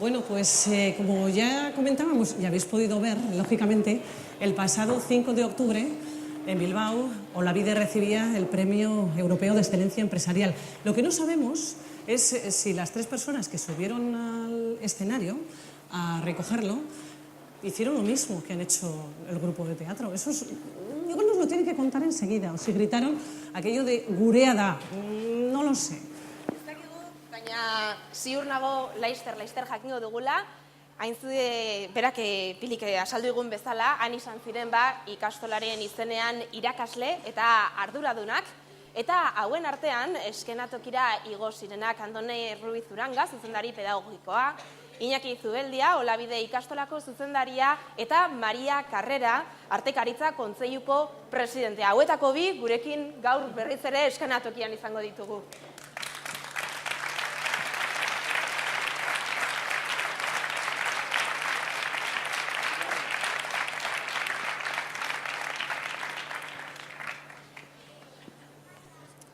Bueno, pues como ya comentábamos y habéis podido ver, lógicamente, el pasado 5 de octubre en Bilbao, Olavide recibía el Premio Europeo de Excelencia Empresarial. Lo que no sabemos es si las 3 personas que subieron al escenario a recogerlo hicieron lo mismo que han hecho el grupo de teatro. Eso igual nos lo tienen que contar enseguida, o si gritaron aquello de gurea da, no lo sé. Baina ziur nago laister jakingo dugula, hain zude berak pilik asaldu egun bezala, han izan ziren ikastolaren izenean irakasle eta arduradunak, eta hauen artean eskenatokira igo zirenak Andone Ruiz Uranga, zuzendari pedagogikoa, Iñaki Zubeldia, Olavide ikastolako zuzendaria, eta Maria Carrera, Artekaritza Kontseiluko presidentea. Hauetako bi gurekin gaur berriz ere eskenatokian izango ditugu.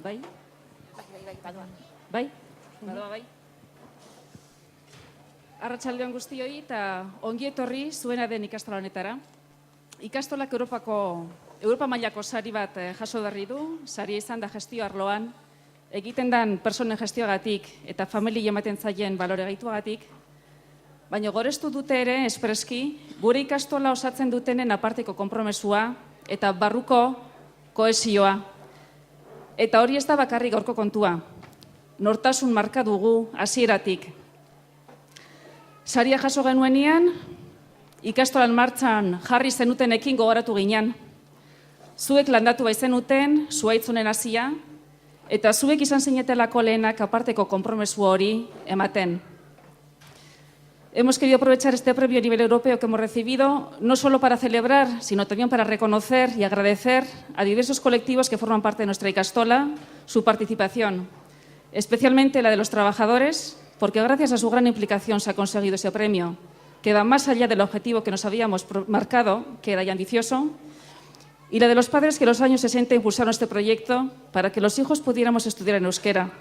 Bai? Bai? Badoa bai? Arratsaldeon guztioi eta ongi etorri zuena den ikastola honetara. Ikastolak Europa mailako sari bat jaso berri du, saria izan da gestio arloan, egiten den personen gestioagatik eta familia ematen zaien balore gaituagatik, baina gorestu dute ere espreski gure ikastola osatzen dutenen aparteko konpromesua eta barruko kohesioa. Eta hori ez da bakarrik gaurko kontua. Nortasun marka dugu hasieratik. Saria jaso genuenean, ikastolan martxan jarri zenutenekin gogoratu ginen. Zuek landatu baizenuten, zuaitzunen hasia, eta zuek izan zinetelako lehenak aparteko konpromesu hori ematen. Hemos querido aprovechar este premio a nivel europeo que hemos recibido, no solo para celebrar, sino también para reconocer y agradecer a diversos colectivos que forman parte de nuestra ikastola su participación, especialmente la de los trabajadores, porque gracias a su gran implicación se ha conseguido ese premio, que va más allá del objetivo que nos habíamos marcado, que era ya ambicioso, y la de los padres que en los años 60 impulsaron este proyecto para que los hijos pudiéramos estudiar en euskera,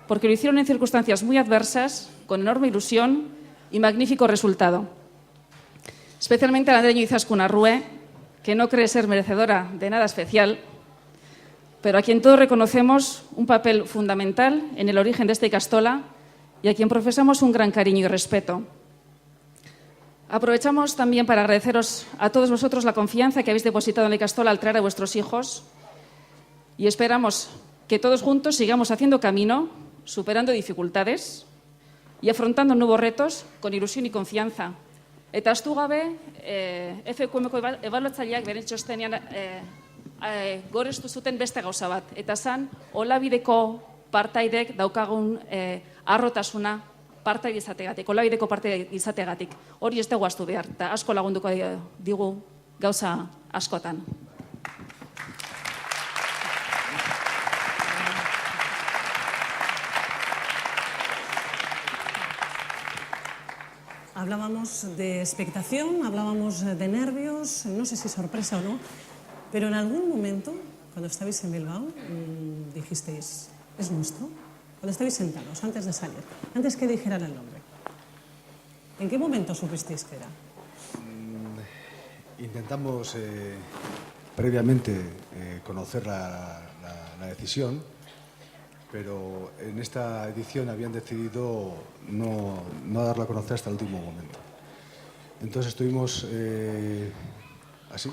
porque lo hicieron en circunstancias muy adversas, con enorme ilusión y magnífico resultado. Especialmente a Andreño Izaskun Arrue, que no cree ser merecedora de nada especial, pero a quien todos reconocemos un papel fundamental en el origen de esta ikastola y a quien profesamos un gran cariño y respeto. Aprovechamos también para agradeceros a todos vosotros la confianza que habéis depositado en la ikastola al traer a vuestros hijos y esperamos que todos juntos sigamos haciendo camino, superando dificultades y afrontando nuevos retos con ilusión y confianza. Eta astu gabe, FQMko ebaluatzaileak beren txostenean gorestu zuten beste gauza bat. Eta zan, Olavideko partaidek daukagun arrotasuna partaide izategatik, Olavideko partaide izategatik. Hori ez dugu astu behar, eta asko lagunduko digu gauza askotan. Hablábamos de expectación, hablábamos de nervios, no sé si sorpresa o no, pero en algún momento, cuando estabais en Bilbao, dijisteis, ¿es nuestro? Cuando estabais sentados, antes de salir, antes que dijeran el nombre. ¿En qué momento supisteis que era? Intentamos previamente conocer la decisión, pero en esta edición habían decidido no darlo a conocer hasta el último momento. Entonces estuvimos así,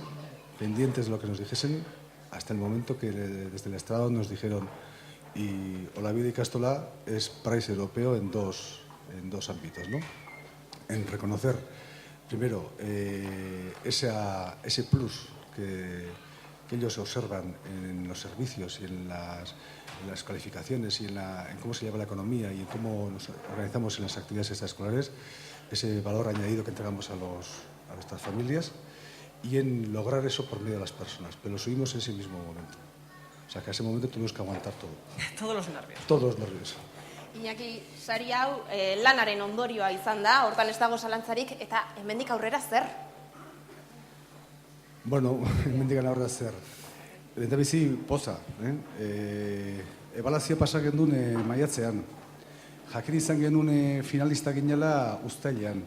pendientes de lo que nos dijesen, hasta el momento que desde el estrado nos dijeron y Olavide ikastola es país europeo en dos ámbitos, ¿no? En reconocer, primero, ese plus que ellos observan en los servicios y en las calificaciones y en cómo se lleva la economía y en cómo nos organizamos en las actividades extraescolares, ese valor añadido que entregamos a nuestras familias y en lograr eso por medio de las personas. Pero lo subimos en ese mismo momento. O sea, que a ese momento tuvimos que aguantar todo. Todos los nervios. Todos los nervios. Iñaki, sari hau lanaren ondorioa izan da, hortan ez dago zalantzarik, eta hemendik aurrera zer? Bueno, hemendik aurrera zer. Lehendabizi poza. Ebaluazioa pasa gendun maiatzean. jakin izan genuen finalista ginela uztailean,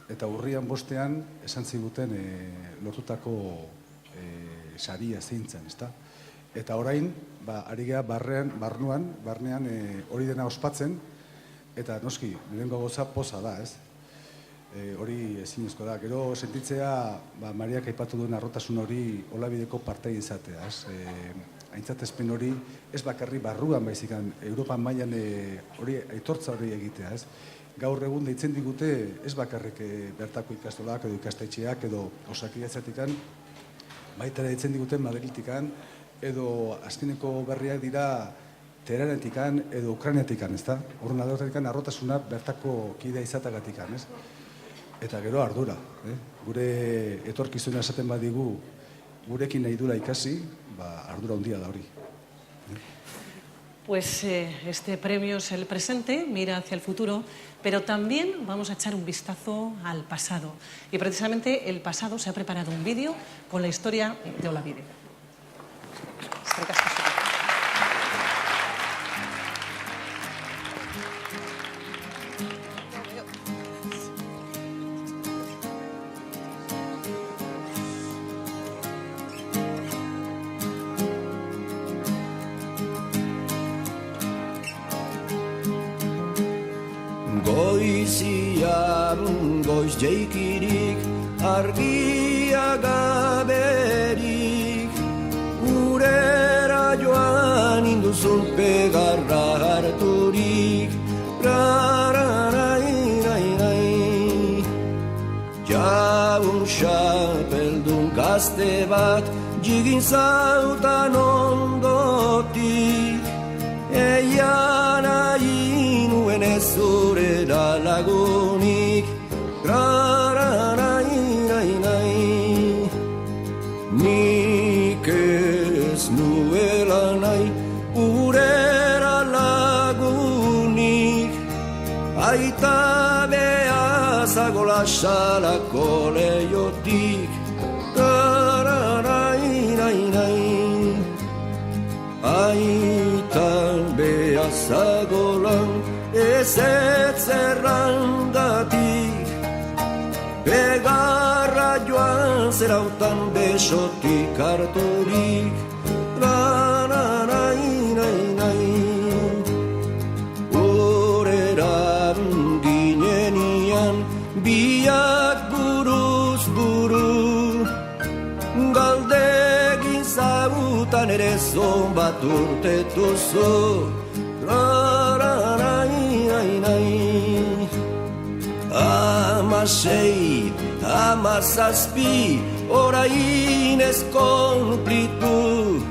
eta urrian 5ean esan ziguten lortutako saria zeintzen, ezta? Eta orain, ari gea barnean hori dena ospatzen, eta noski, nirengo goza poza da, ez? Hori ezinezko da. Gero sentitzea, Mariak aipatu duen arrotasun hori olabideko partai izatea, ez? Aintzatezpen hori ez bakarri barruan baizikan, Europan mailan hori aitortza hori egitea, ez? Gaur egun deitzen digute ez bakarrik bertako ikastolak edo ikastetxeak edo Osakidetzatikan, baita deitzen diguten Madriltikan, edo azkeneko berriak dira Teheranetikan edo Ukrainiatikan, ezta? Horren adortatikan arrotasuna bertako kidea izatagatikan, ez? Eta gero ardura, gure etorkizuna esaten badigu gurekin nahi dula ikasi, ardura handia da hori. Pues este premio es el presente, mira hacia el futuro, pero también vamos a echar un vistazo al pasado. Y precisamente el pasado se ha preparado un vídeo con la historia de Olavide. Goizian goiz jeikirik, argia gaberik, urera joan induzun pegarra harturik, rararairainai. Jaun xapeldun gazte bat, jigin zautan ondotik, eian nahi nuen ez zurera lagunik, rararairainai. Nik ez nuela nahi urera lagunik, aita behazago lasalako leiotik, rararairainai. Aita behazagolan ez zerrangatik, begarra joan zerautan besotik harturik, rararairainai. Horeran ginenian biak buruz buru, galdegin zautan ere zonbat urtetuzu, rararairainai. 16, 17, orain ez konplitu,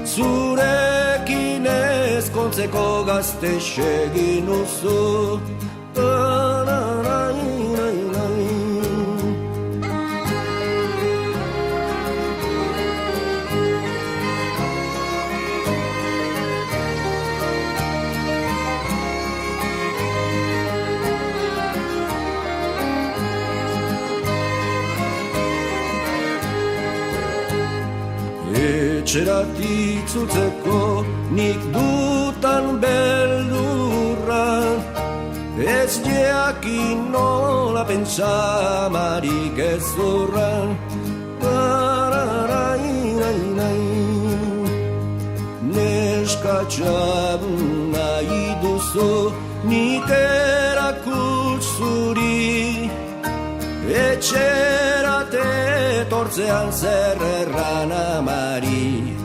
zurekin ez kontzeko gazte segin uzu, rararairainai. Etxeratik zutzeko nik dutan beldurra, ez jakin nola pentsamarik ez zurran, rararairainai. Neskatxab nahi duzu nik erakutzuri, etxerat etortzean zer erran amari,